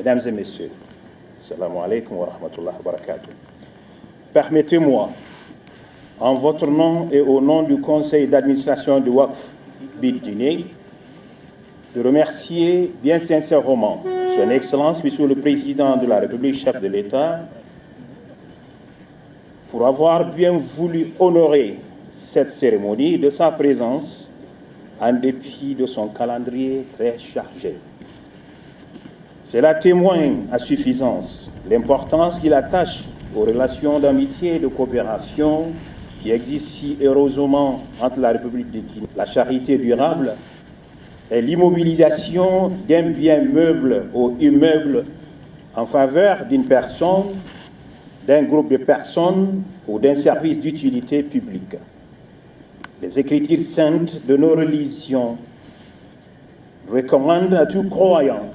Mesdames et messieurs, Assalamu alaikum wa rahmatullahi wa barakatuh. Permettez-moi, en votre nom et au nom du conseil d'administration du Waqf BID Guinée, de remercier bien sincèrement Son Excellence, Monsieur le Président de la République, chef de l'État, pour avoir bien voulu honorer cette cérémonie de sa présence en dépit de son calendrier très chargé. Cela témoigne à suffisance l'importance qu'il attache aux relations d'amitié et de coopération qui existent si heureusement entre la République de Guinée, la charité durable et l'immobilisation d'un bien meuble ou immeuble en faveur d'une personne, d'un groupe de personnes ou d'un service d'utilité publique. Les Écritures saintes de nos religions recommandent à tout croyant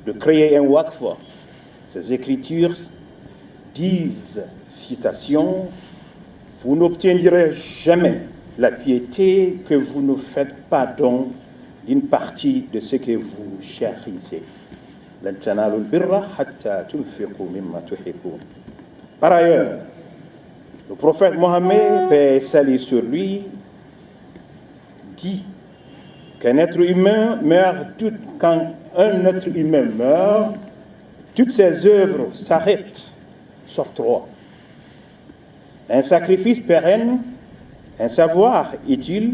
de créer un waqf. Ces Écritures disent, citation, « Vous n'obtiendrez jamais la piété que vous ne faites pas don d'une partie de ce que vous chérissez. » Par ailleurs, le prophète Mohammed, paix et salut sur lui, dit qu'un être humain meurt quand un être humain meurt, toutes ses œuvres s'arrêtent, sauf trois. Un sacrifice pérenne, un savoir utile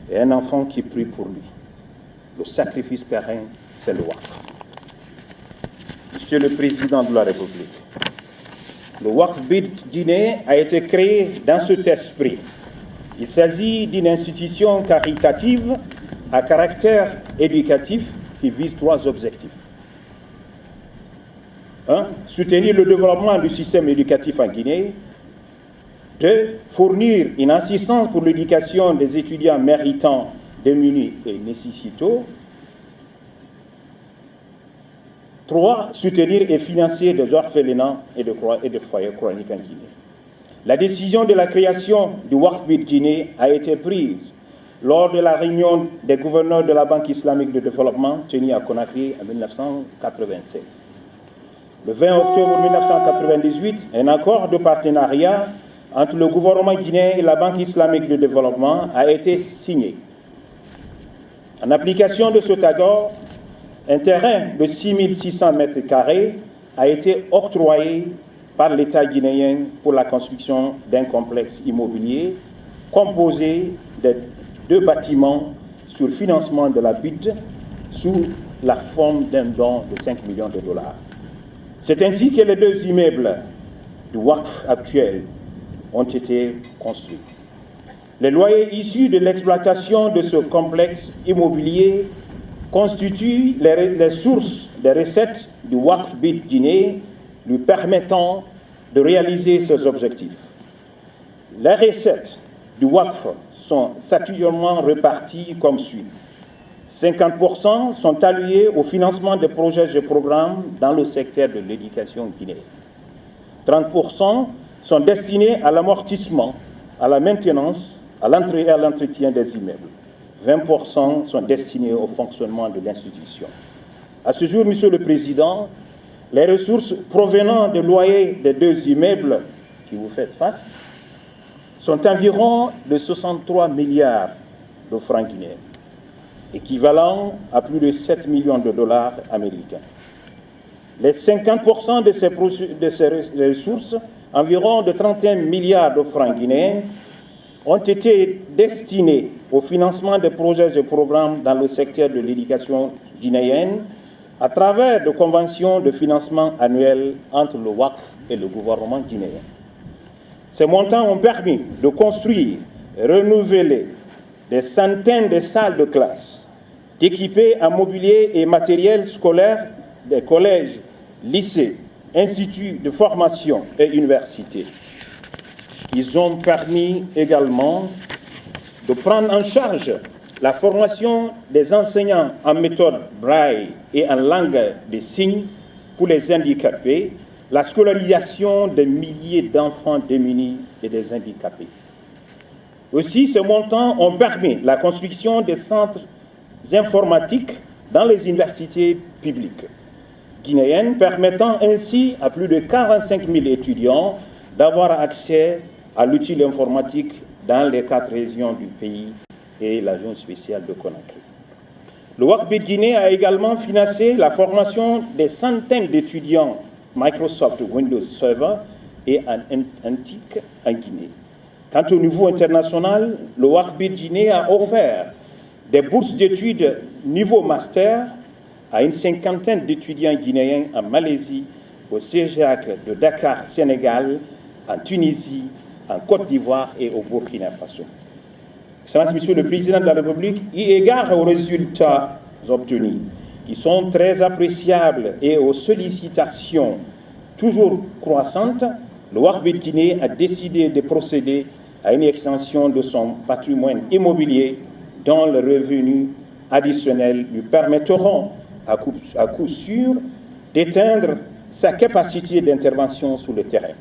et un enfant qui prie pour lui. Le sacrifice pérenne, c'est le Waqf. Monsieur le Président de la République, le Waqf BID Guinée a été créé dans cet esprit. Il s'agit d'une institution caritative à caractère éducatif qui vise trois objectifs. 1. Soutenir le développement du système éducatif en Guinée. 2. Fournir une assistance pour l'éducation des étudiants méritants, démunis et nécessiteux. 3. Soutenir et financer des orphelinats et de foyers chroniques en Guinée. La décision de la création du Waqf BID Guinée a été prise lors de la réunion des gouverneurs de la Banque islamique de développement tenue à Conakry en 1996. Le 20 octobre 1998, un accord de partenariat entre le gouvernement guinéen et la Banque islamique de développement a été signé. En application de cet accord, un terrain de 6600 m² a été octroyé par l'État guinéen pour la construction d'un complexe immobilier composé de 2 bâtiments sur financement de la BID sous la forme d'un don de 5 millions de dollars. C'est ainsi que les 2 immeubles du Waqf actuel ont été construits. Les loyers issus de l'exploitation de ce complexe immobilier constituent les sources des recettes du Waqf BID Guinée, lui permettant de réaliser ses objectifs. Les recettes du Waqf sont saturellement réparties comme suit. 50% sont alloués au financement des projets et programmes dans le secteur de l'éducation guinéenne. 30% sont destinés à l'amortissement, à la maintenance, à l'entrée et à l'entretien des immeubles. 20% sont destinés au fonctionnement de l'institution. À ce jour, Monsieur le Président, les ressources provenant des loyers des 2 immeubles qui vous faites face sont environ de 63 milliards de francs guinéens, équivalent à plus de 7 millions de dollars américains. Les 50% de ces ressources, environ de 31 milliards de francs guinéens, ont été destinés au financement des projets et programmes dans le secteur de l'éducation guinéenne à travers de conventions de financement annuelles entre le Waqf et le gouvernement guinéen. Ces montants ont permis de construire et renouveler des centaines de salles de classe, d'équiper en mobilier et matériel scolaire des collèges, lycées, instituts de formation et universités. Ils ont permis également de prendre en charge la formation des enseignants en méthode braille et en langue des signes pour les handicapés, la scolarisation des milliers d'enfants démunis et des handicapés. Aussi, ces montants ont permis la construction des centres informatiques dans les universités publiques, guinéenne, permettant ainsi à plus de 45 000 étudiants d'avoir accès à l'outil informatique dans les 4 régions du pays et la zone spéciale de Conakry. Le WACBID Guinée a également financé la formation des centaines d'étudiants Microsoft Windows Server et Antique en Guinée. Quant au niveau international, le WACBID Guinée a offert des bourses d'études niveau master à une cinquantaine d'étudiants guinéens en Malaisie, au CEGEAC de Dakar, Sénégal, en Tunisie, en Côte d'Ivoire et au Burkina Faso. Excellence, Monsieur le Président de la République, eu égard aux résultats obtenus, qui sont très appréciables, et aux sollicitations toujours croissantes, le WACBID Guinée a décidé de procéder à une extension de son patrimoine immobilier dont les revenus additionnels lui permettront à coup sûr d'éteindre sa capacité d'intervention sur le terrain.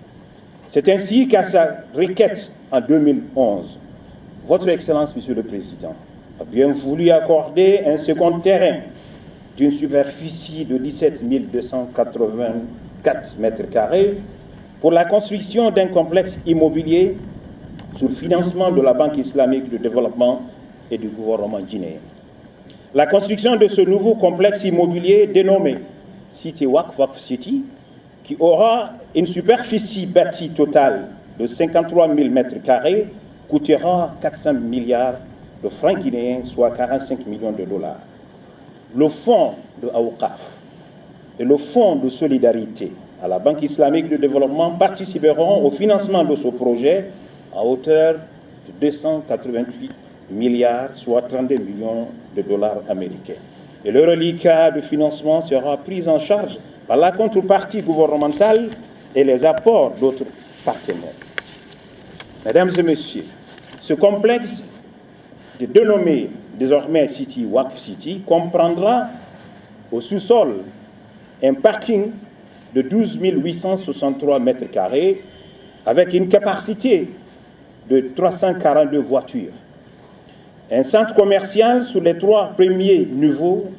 C'est ainsi qu'à sa requête en 2011, Votre Excellence, Monsieur le Président, a bien voulu accorder un second terrain d'une superficie de 17 284 mètres carrés pour la construction d'un complexe immobilier sous le financement de la Banque islamique de développement et du gouvernement guinéen. La construction de ce nouveau complexe immobilier dénommé City Waqf City, qui aura une superficie bâtie totale de 53 000 mètres carrés, coûtera 400 milliards de francs guinéens, soit 45 millions de dollars. Le fonds de Awqaf et le fonds de solidarité à la Banque islamique de développement participeront au financement de ce projet à hauteur de 288 milliards, soit 32 millions de dollars américains. Et le reliquat de financement sera pris en charge par la contrepartie gouvernementale et les apports d'autres partenaires. Mesdames et messieurs, ce complexe, dénommé désormais City Waqf City, comprendra au sous-sol un parking de 12 863 mètres carrés avec une capacité de 342 voitures. Un centre commercial sur les 3 premiers niveaux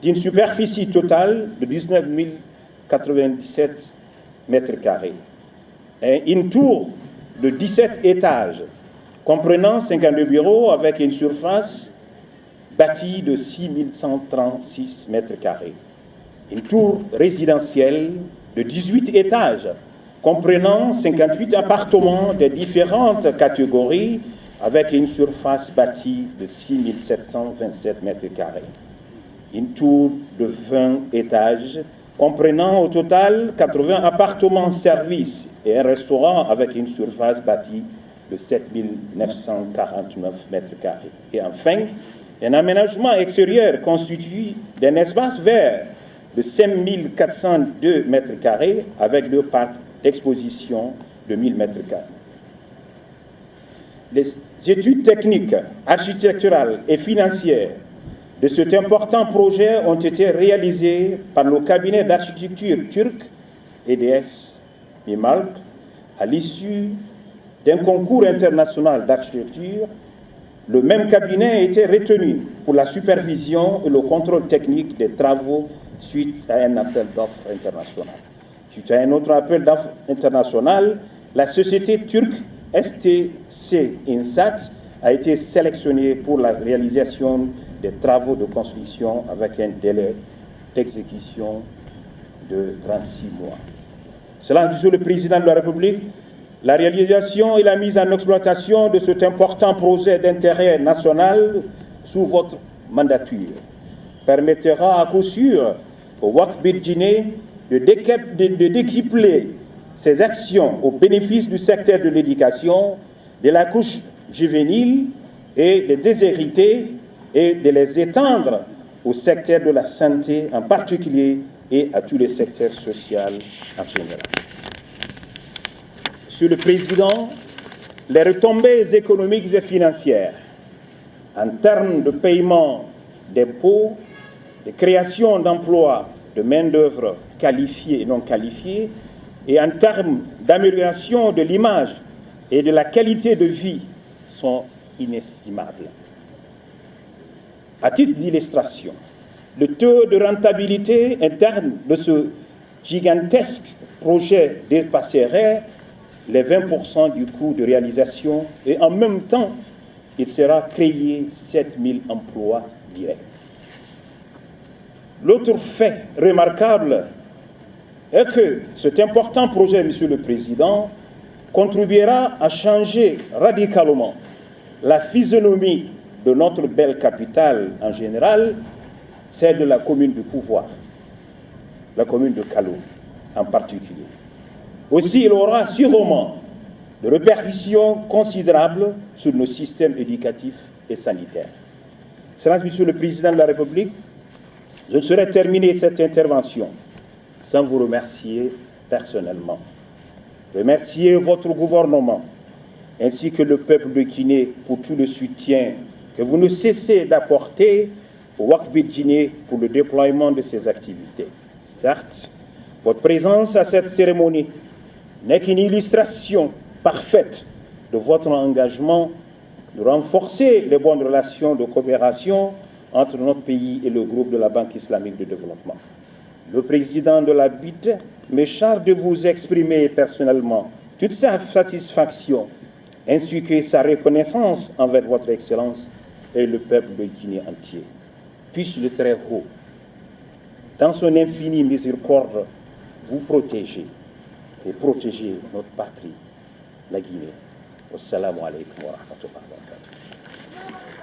d'une superficie totale de 19 097 mètres carrés. Une tour de 17 étages comprenant 52 bureaux avec une surface bâtie de 6 136 mètres carrés. Une tour résidentielle de 18 étages comprenant 58 appartements de différentes catégories avec une surface bâtie de 6 727 mètres carrés. Une tour de 20 étages comprenant au total 80 appartements services et un restaurant avec une surface bâtie de 7 949 mètres carrés. Et enfin, un aménagement extérieur constitué d'un espace vert de 5 402 mètres carrés avec 2 parcs d'exposition de 1000 mètres carrés. Les études techniques, architecturales et financières de cet important projet ont été réalisées par le cabinet d'architecture turc EDS Mimar à l'issue d'un concours international d'architecture. Le même cabinet a été retenu pour la supervision et le contrôle technique des travaux suite à un appel d'offres international. Suite à un autre appel d'offres international, la société turque STC Insat a été sélectionnée pour la réalisation des travaux de construction avec un délai d'exécution de 36 mois. Cela, Monsieur le Président de la République, la réalisation et la mise en exploitation de cet important projet d'intérêt national sous votre mandature permettra à coup sûr au WACBID Guinée de décupler ses actions au bénéfice du secteur de l'éducation, de la couche juvénile et des déshérités et de les étendre au secteur de la santé en particulier et à tous les secteurs sociaux en général. Monsieur le Président, les retombées économiques et financières en termes de paiement d'impôts, de création d'emplois, de main-d'œuvre qualifiée et non qualifiée, et en termes d'amélioration de l'image et de la qualité de vie sont inestimables. À titre d'illustration, le taux de rentabilité interne de ce gigantesque projet dépasserait les 20% du coût de réalisation et en même temps, il sera créé 7000 emplois directs. L'autre fait remarquable est que cet important projet, Monsieur le Président, contribuera à changer radicalement la physionomie de notre belle capitale en général, celle de la commune du pouvoir, la commune de Kaloum en particulier. Aussi, il aura sûrement de répercussions considérables sur nos systèmes éducatifs et sanitaires. Excellences, Monsieur le Président de la République, je ne saurais terminer cette intervention sans vous remercier personnellement. Remercier votre gouvernement ainsi que le peuple de Guinée pour tout le soutien que vous ne cessez d'apporter au Waqf de Guinée pour le déploiement de ses activités. Certes, votre présence à cette cérémonie n'est qu'une illustration parfaite de votre engagement de renforcer les bonnes relations de coopération entre notre pays et le groupe de la Banque islamique de développement. Le président de la BID me charge de vous exprimer personnellement toute sa satisfaction ainsi que sa reconnaissance envers votre Excellence et le peuple de Guinée entier. Puisse le très haut, dans son infinie miséricorde, vous protéger et protéger notre patrie, la Guinée. Wassalamu alaikum wa rahmatullahi wa barakatuh.